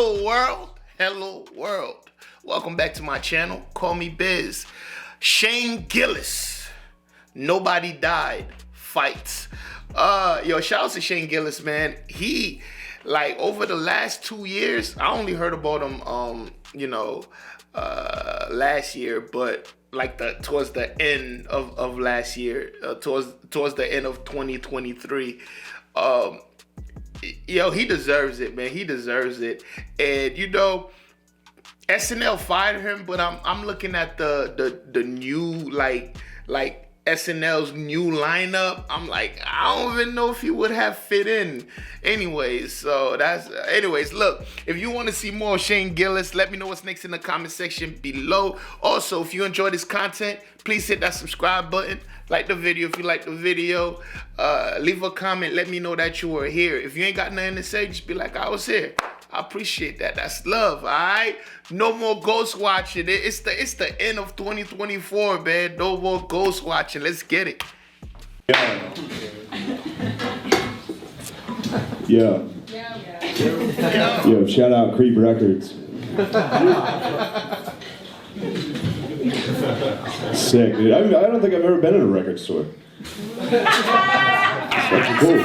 Hello world, hello world. Welcome back to my channel. Call me Biz. Shane Gillis. Nobody died. Fights. Shout out to Shane Gillis, man. He, like, over the last 2 years, I only heard about him, last year, but like towards the end of last year, towards the end of 2023. He deserves it, man. He deserves it. And SNL fired him, but I'm looking at the new like SNL's new lineup. I'm like, I don't even know if he would have fit in. Anyways, look, if you want to see more of Shane Gillis, let me know what's next in the comment section below. Also, if you enjoy this content, please hit that subscribe button. Like the video if you like the video. Leave a comment. Let me know that you were here. If you ain't got nothing to say, just be like, I was here. I appreciate that. That's love, all right? No more ghost watching. It's the end of 2024, man. No more ghost watching. Let's get it. Yeah. Yo, shout out Creep Records. Sick, dude. I don't think I've ever been in a record store. It's fucking cool.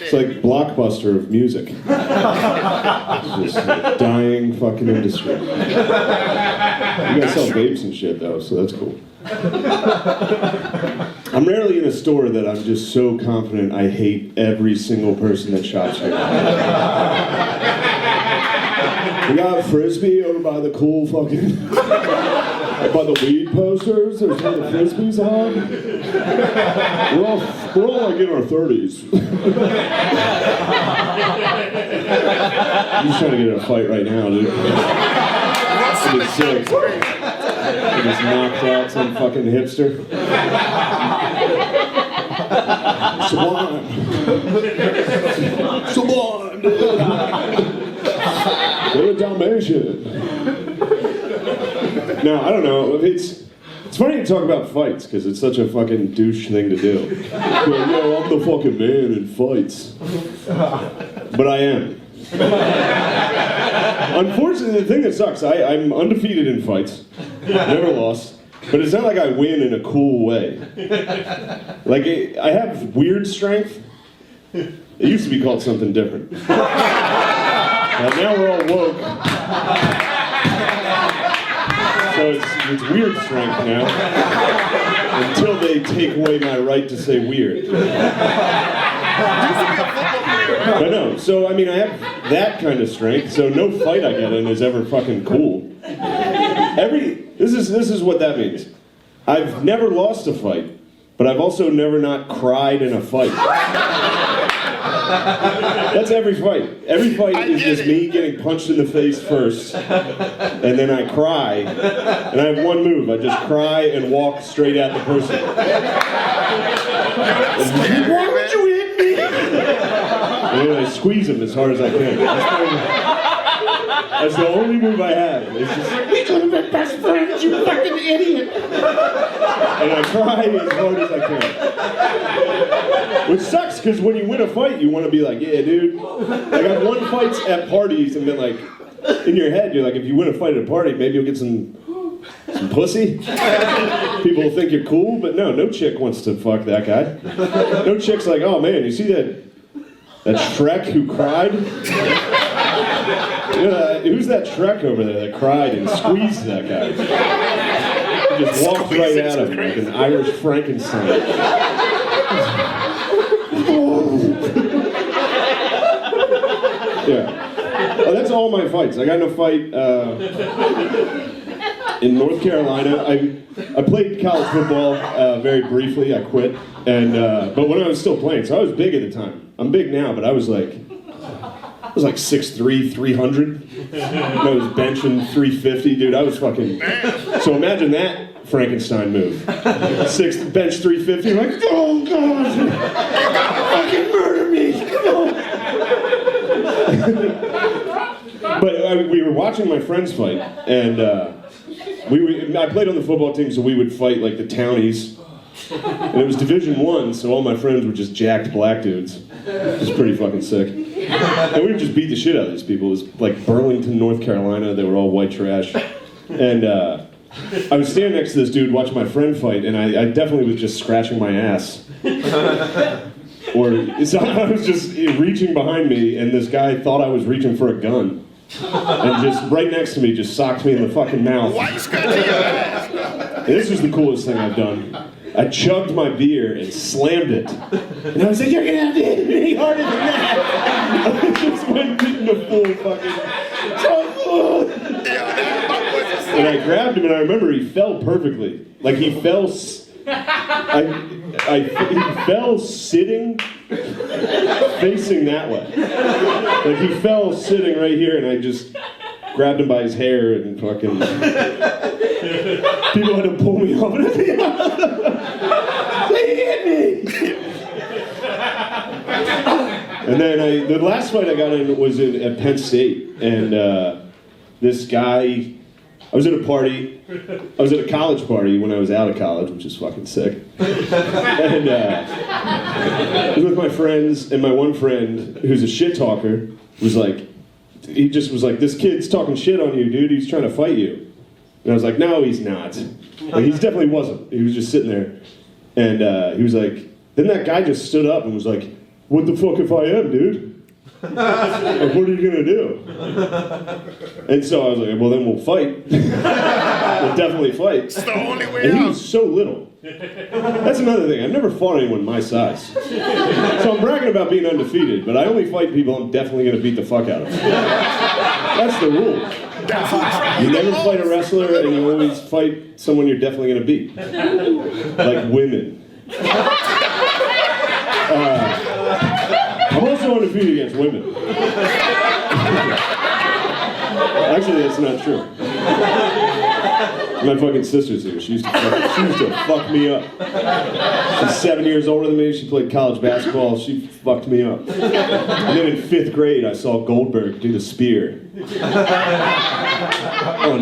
It's like Blockbuster of music. It's just a dying fucking industry. You guys sell vapes and shit though, so that's cool. I'm rarely in a store that I'm just so confident I hate every single person that shops here. We got Frisbee over by the cool fucking... by the weed posters, there's where the Frisbees on. We're all like in our 30s. I'm just trying to get in a fight right now, dude. It's sick. I just knocked out some fucking hipster. Sublime, dude. They're a Dalmatian. Now, I don't know, it's funny to talk about fights, because it's such a fucking douche thing to do. Like, yo, I'm the fucking man in fights. But I am. Unfortunately, the thing that sucks, I'm undefeated in fights. Never lost. But it's not like I win in a cool way. Like, I have weird strength. It used to be called something different. Now we're all woke. So it's weird strength now, until they take away my right to say weird. But no, so I mean I have that kind of strength, so no fight I get in is ever fucking cool. This is what that means. I've never lost a fight, but I've also never not cried in a fight. That's every fight. Every fight is just me getting punched in the face first, and then I cry, and I have one move. I just cry and walk straight at the person. Why would you hit me? And then I squeeze him as hard as I can. That's the only move I have. It's just, we could have been best friends, you fucking idiot. And I cry as hard as I can. Which sucks, because when you win a fight, you want to be like, yeah, dude. Like, I've won fights at parties and been like, in your head, you're like, if you win a fight at a party, maybe you'll get some pussy. People will think you're cool, but no chick wants to fuck that guy. No chick's like, oh man, you see that Shrek who cried? Who's that Shrek over there that cried and squeezed that guy? He just walked right at him like an Irish Frankenstein. Yeah. Oh, that's all my fights. I got in a fight in North Carolina. I played college football very briefly. I quit, but when I was still playing, so I was big at the time. I'm big now, but I was like 6'3", 300. I was benching 350, dude. I was fucking. So imagine that Frankenstein move. Bench 350. Like, oh god, fucking murder me! Come on. But we were watching my friends fight, and I played on the football team, so we would fight like the townies. And it was Division I, so all my friends were just jacked black dudes. It was pretty fucking sick. And we would just beat the shit out of these people. It was like Burlington, North Carolina. They were all white trash. And I was standing next to this dude watching my friend fight, and I definitely was just scratching my ass. Or so I was just reaching behind me, and this guy thought I was reaching for a gun. And just right next to me just socked me in the fucking mouth. Why you scratching your ass? And this was the coolest thing I've done. I chugged my beer and slammed it. And I was like, you're gonna have to hit me any harder than that. I just went in the full fucking... And I grabbed him, and I remember he fell perfectly. Like he fell... he fell sitting, facing that way. Like he fell sitting right here, and I just grabbed him by his hair and fucking... People had to pull me off. They hit me! And then the last fight I got in was at Penn State, and this guy... I was at a party. I was at a college party when I was out of college, which is fucking sick. And I was with my friends, and my one friend, who's a shit talker, was like, he just was like, this kid's talking shit on you, dude. He's trying to fight you. And I was like, no, he's not. Like, he definitely wasn't. He was just sitting there. And he was like, then that guy just stood up and was like, what the fuck if I am, dude? Like, what are you gonna do? And so I was like, well, then we'll fight. We'll definitely fight. It's the only way And he out. was so little. That's another thing. I've never fought anyone my size. So I'm bragging about being undefeated, but I only fight people I'm definitely gonna beat the fuck out of. That's the rule. You never fight a wrestler, and you always fight someone you're definitely gonna beat. Like women. I'm also undefeated against women. Actually, that's not true. My fucking sister's here. She used to fuck me up. She's 7 years older than me. She played college basketball. She fucked me up. And then in 5th grade, I saw Goldberg do the spear on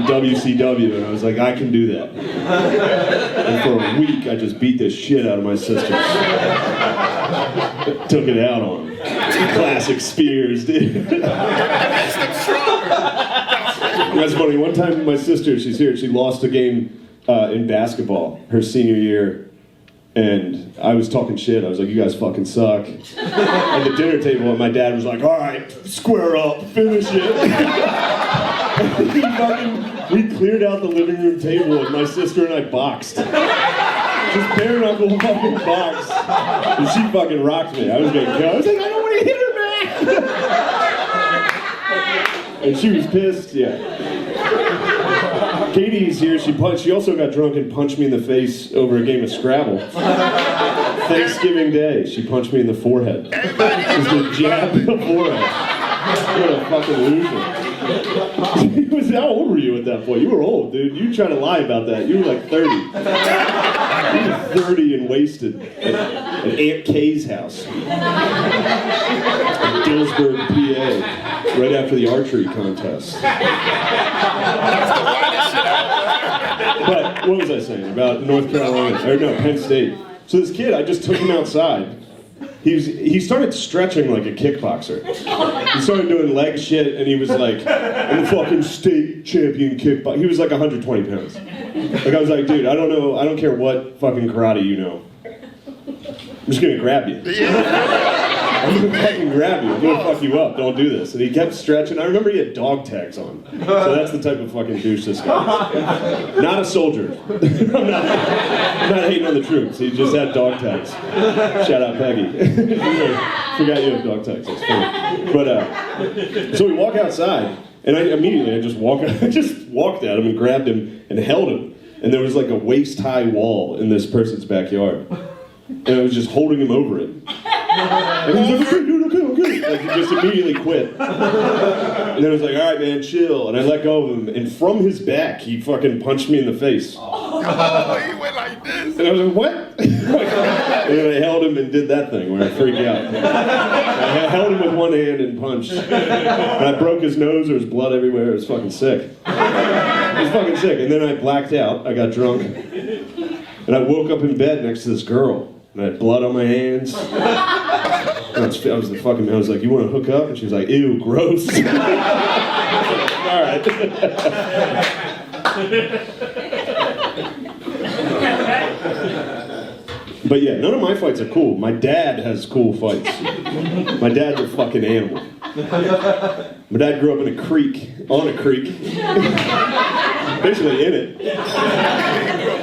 WCW, and I was like, I can do that. And for a week, I just beat the shit out of my sisters. Took it out on them. Classic spears, dude. That's funny. One time, my sister, she's here, she lost a game in basketball her senior year, and I was talking shit. I was like, you guys fucking suck. At the dinner table, and my dad was like, all right, square up, finish it. We cleared out the living room table, and my sister and I boxed. Just bare knuckle fucking box. And she fucking rocked me. I was gonna go. I was like, I don't want to hit her back. And she was pissed, yeah. Katie's here. She also got drunk and punched me in the face over a game of Scrabble. Thanksgiving Day, she punched me in the forehead. Just a jab in the forehead. What a fucking loser. How old were you at that point? You were old, dude. You trying to lie about that. You were like 30. You were 30 and wasted at Aunt Kay's house. In Dillsburg, PA. Right after the archery contest. But what was I saying about North Carolina? Or no, Penn State. So this kid, I just took him outside. He started stretching like a kickboxer. He started doing leg shit, and he was like, I'm a fucking state champion kickboxer. He was like 120 pounds. Like, I was like, dude, I don't care what fucking karate you know. I'm just gonna grab you. I'm gonna fucking grab you. I'm gonna fuck you up. Don't do this. And he kept stretching. I remember he had dog tags on. So that's the type of fucking douche this guy is. Not a soldier. I'm not hating on the troops. He just had dog tags. Shout out Peggy. Forgot you have dog tags. That's funny. But so we walk outside, and I just walked at him and grabbed him and held him. And there was like a waist-high wall in this person's backyard. And I was just holding him over it. And he was like, okay, dude, okay. Like, he just immediately quit. And then I was like, all right, man, chill. And I let go of him. And from his back, he fucking punched me in the face. Oh, he went like this. And I was like, what? And then I held him and did that thing where I freaked out. I held him with one hand and punched. And I broke his nose. There was blood everywhere. It was fucking sick. It was fucking sick. And then I blacked out. I got drunk. And I woke up in bed next to this girl, and I had blood on my hands. I was like, you want to hook up? And she was like, ew, gross. All right. But yeah, none of my fights are cool. My dad has cool fights. My dad's a fucking animal. My dad grew up in a creek, on a creek. Basically in it.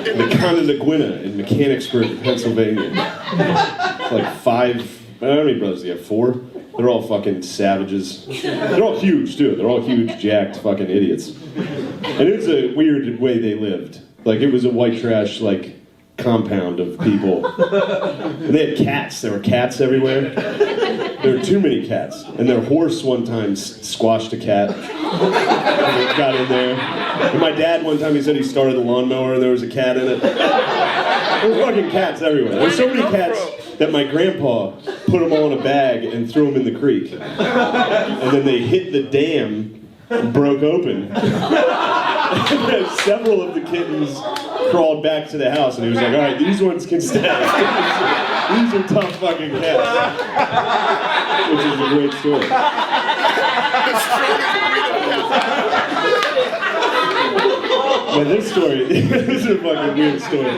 In the Conneaguina in Mechanicsburg, Pennsylvania. It's like 5, how many brothers do you have? 4? They're all fucking savages. They're all huge too. They're all huge, jacked fucking idiots. And it was a weird way they lived. Like it was a white trash, like, compound of people. And they had cats. There were cats everywhere. There were too many cats. And their horse one time squashed a cat. And got in there. And my dad one time, he said he started the lawnmower and there was a cat in it. There were fucking cats everywhere. There were so many cats that my grandpa put them all in a bag and threw them in the creek. And then they hit the dam and broke open. And several of the kittens crawled back to the house, and he was like, all right, these ones can stay. These are tough fucking cats. Which is a great story. But this story, this is a fucking weird story.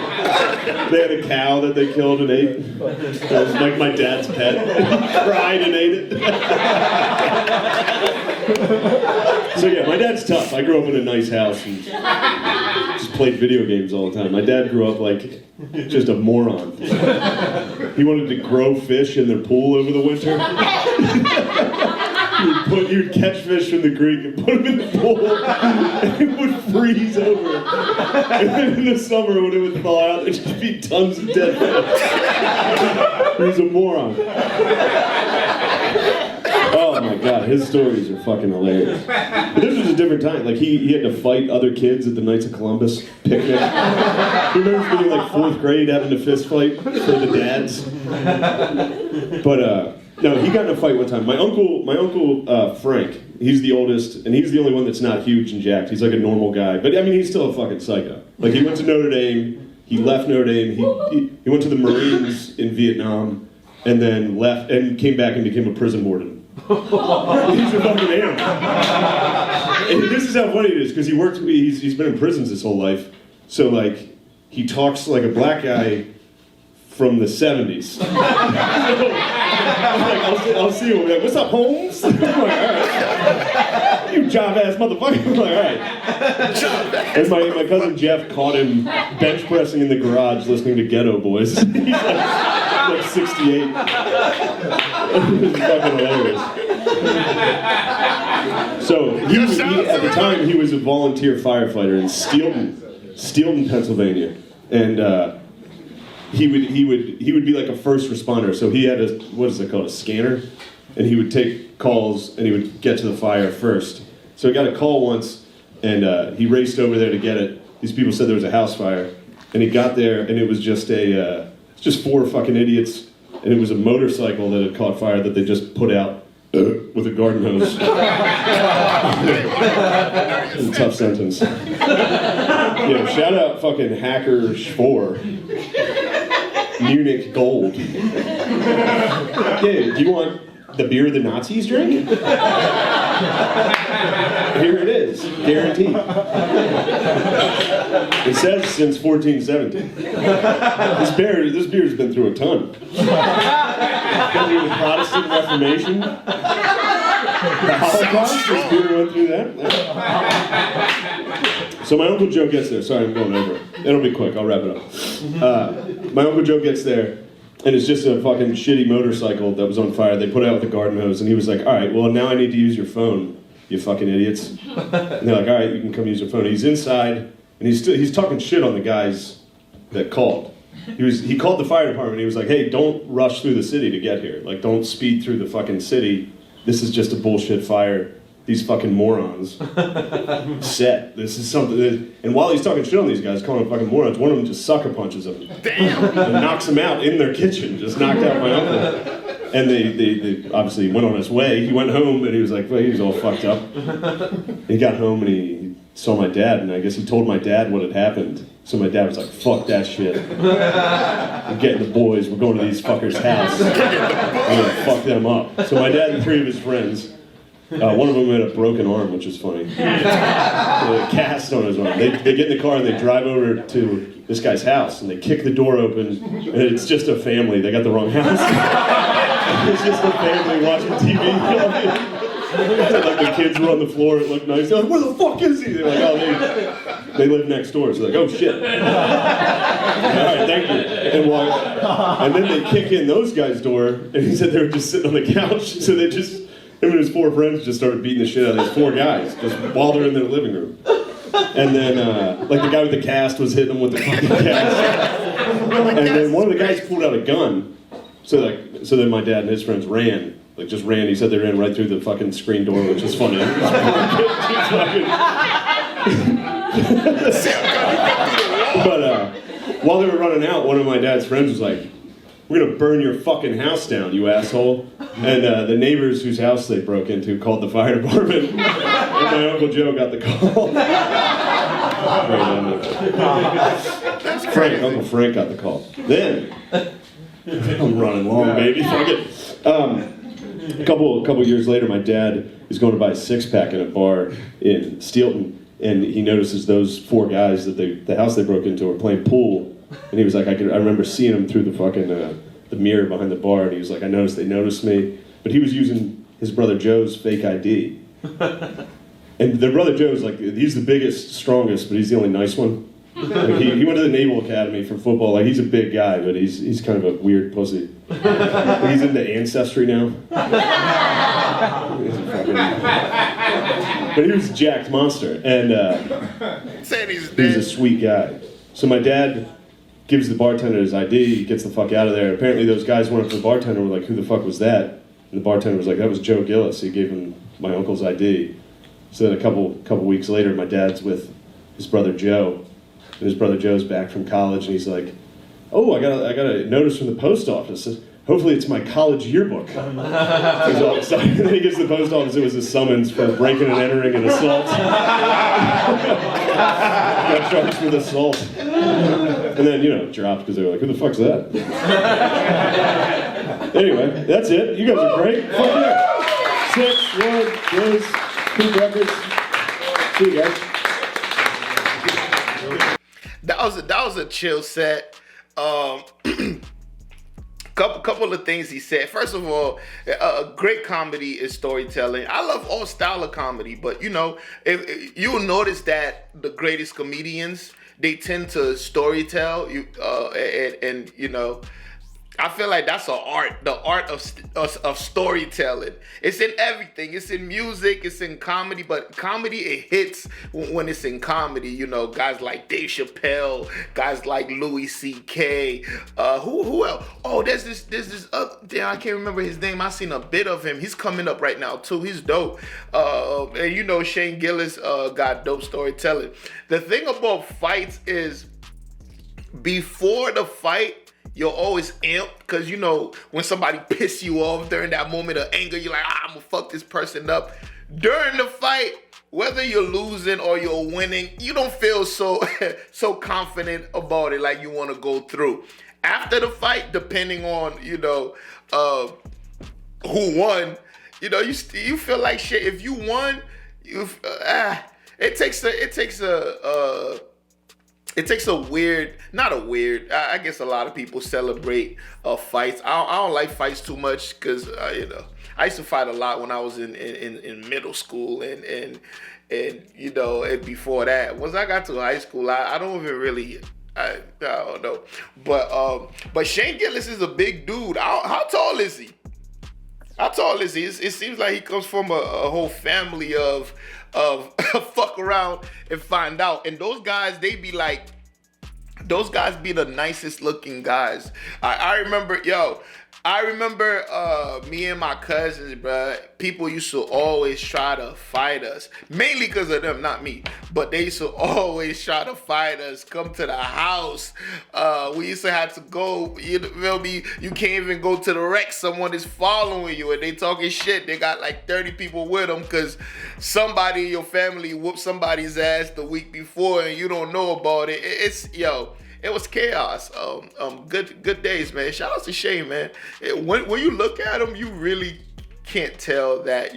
They had a cow that they killed and ate. It was like my dad's pet. He cried and ate it. So yeah, my dad's tough. I grew up in a nice house and just played video games all the time. My dad grew up like just a moron. He wanted to grow fish in their pool over the winter. You would catch fish from the creek and put them in the pool, and it would freeze over. And then in the summer, when it would thaw out, there'd just be tons of dead fish. He was a moron. Oh my god, his stories are fucking hilarious. But this was a different time. Like he had to fight other kids at the Knights of Columbus picnic. He remembers being in like 4th grade having a fist fight for the dads. But no, he got in a fight one time. My uncle Frank, he's the oldest, and he's the only one that's not huge and jacked. He's like a normal guy. But I mean, he's still a fucking psycho. Like he went to Notre Dame, he left Notre Dame, he went to the Marines in Vietnam, and then left and came back and became a prison warden. He's a fucking animal. And this is how funny it is, because he's been in prisons his whole life. So like, he talks like a black guy from the 70s. I'll see him. Like, what's up, Holmes? I'm like, all right. You job-ass motherfucker. I'm like, all right. And my cousin Jeff caught him bench pressing in the garage listening to Ghetto Boys. He's like 68. It was fucking hilarious. So he, at the time, he was a volunteer firefighter in Steelton, Pennsylvania, and he would be like a first responder. So he had a, what is it called, a scanner, and he would take calls and he would get to the fire first. So he got a call once, and he raced over there to get it. These people said there was a house fire, and he got there, and it was just just 4 fucking idiots, and it was a motorcycle that had caught fire that they just put out with a garden hose. A tough sentence. Yeah, shout out fucking Hacker 4. Munich Gold. Yeah, do you want the beer the Nazis drink? Here it is, guaranteed. It says since 1417. This beer's been through a ton. Been through the Protestant Reformation, the Holocaust. This beer went through that. So my Uncle Joe gets there. Sorry, I'm going over. It'll be quick. I'll wrap it up. My Uncle Joe gets there, and it's just a fucking shitty motorcycle that was on fire. They put it out with a garden hose, and he was like, all right, well, now I need to use your phone, you fucking idiots. And they're like, all right, you can come use your phone. He's inside, and he's talking shit on the guys that called. He called the fire department. He was like, hey, don't rush through the city to get here. Like, don't speed through the fucking city. This is just a bullshit fire. These fucking morons. Set. This is something that, and while he's talking shit on these guys, calling them fucking morons, one of them just sucker punches him. Damn! And knocks him out in their kitchen. Just knocked out my uncle. And they obviously went on his way. He went home and he was like, well, he was all fucked up. He got home and he saw my dad, and I guess he told my dad what had happened. So my dad was like, fuck that shit. I'm getting the boys, we're going to these fuckers' house. We're gonna fuck them up. So my dad and 3 of his friends, one of them had a broken arm, which is funny. A cast on his arm. They get in the car and they drive over to this guy's house, and they kick the door open, and it's just a family. They got the wrong house. It's just a family watching TV. Like the kids were on the floor, it looked nice. They're like, where the fuck is he? They're like, oh, they live next door. So they're like, oh shit. All right, thank you. And then they kick in those guys' door, and he said they were just sitting on the couch. So they just, him and his 4 friends just started beating the shit out of these 4 guys, just while they're in their living room. And then, like the guy with the cast was hitting them with the fucking cast. And then one of the guys pulled out a gun. So then my dad and his friends ran. Like, just ran. He said they ran right through the fucking screen door, which is funny. But while they were running out, one of my dad's friends was like, we're gonna burn your fucking house down, you asshole. And the neighbors whose house they broke into called the fire department. And my Uncle Joe got the call. Uncle Frank got the call. Then, I'm running long, baby. Fuck it. A couple years later, my dad is going to buy a 6-pack in a bar in Steelton, and he notices those 4 guys that the house they broke into are playing pool, and he was like, I remember seeing them through the fucking the mirror behind the bar, and he was like, I noticed they noticed me, but he was using his brother Joe's fake ID, and their brother Joe's like, he's the biggest, strongest, but he's the only nice one. Like he went to the Naval Academy for football. Like, he's a big guy, but he's kind of a weird pussy. Like, he's into Ancestry now. But he was a jacked monster, and he was a sweet guy. So my dad gives the bartender his ID, he gets the fuck out of there. Apparently those guys went up to the bartender and were like, who the fuck was that? And the bartender was like, that was Joe Gillis. He gave him my uncle's ID. So then a couple weeks later, my dad's with his brother Joe. And his brother Joe's back from college, and he's like, oh, I got a notice from the post office. Hopefully it's my college yearbook. He's all excited. And then he gets to the post office, it was a summons for breaking and entering an assault. Got charged with assault. And then, dropped because they were like, who the fuck's that? Anyway, that's it. You guys are great. Fuck yeah. 6, 1, Gillis, Peak Records. See you guys. That was a chill set. Couple of things he said. First of all, a great comedy is storytelling. I love all style of comedy, but if you'll notice that the greatest comedians, they tend to storytell. I feel like that's an art, the art of storytelling. It's in everything. It's in music, it's in comedy, but comedy, it hits when it's in comedy. Guys like Dave Chappelle, guys like Louis C.K. Who else? Oh, there's this other, damn, I can't remember his name. I seen a bit of him. He's coming up right now too. He's dope. And Shane Gillis got dope storytelling. The thing about fights is, before the fight, you're always amped because, when somebody pisses you off during that moment of anger, you're like, I'm going to fuck this person up. During the fight, whether you're losing or you're winning, you don't feel so confident about it like you want to go through. After the fight, depending on, who won, you feel like shit. If you won, it takes a weird, I guess a lot of people celebrate fights. I don't like fights too much because, I used to fight a lot when I was in middle school and before that. Once I got to high school, I don't even really, I don't know. But Shane Gillis is a big dude. How tall is he? How tall is he? It seems like he comes from a whole family of fuck around and find out. And those guys, they be like, those guys be the nicest looking guys. I remember, I remember me and my cousins, bruh, people used to always try to fight us. Mainly because of them, not me. But they used to always try to fight us, come to the house. We used to have to go, you feel me? You can't even go to the rec. Someone is following you and they talking shit. They got like 30 people with them because somebody in your family whooped somebody's ass the week before and you don't know about it. It was chaos. Good days, man. Shout out to Shane, man. When you look at him, you really can't tell that,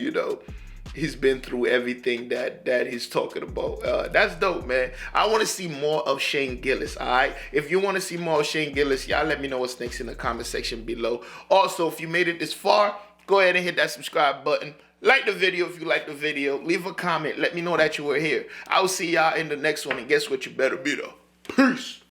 he's been through everything that he's talking about. That's dope, man. I want to see more of Shane Gillis, all right? If you want to see more of Shane Gillis, y'all let me know what's next in the comment section below. Also, if you made it this far, go ahead and hit that subscribe button. Like the video if you like the video. Leave a comment. Let me know that you were here. I will see y'all in the next one. And guess what? You better be there. Peace.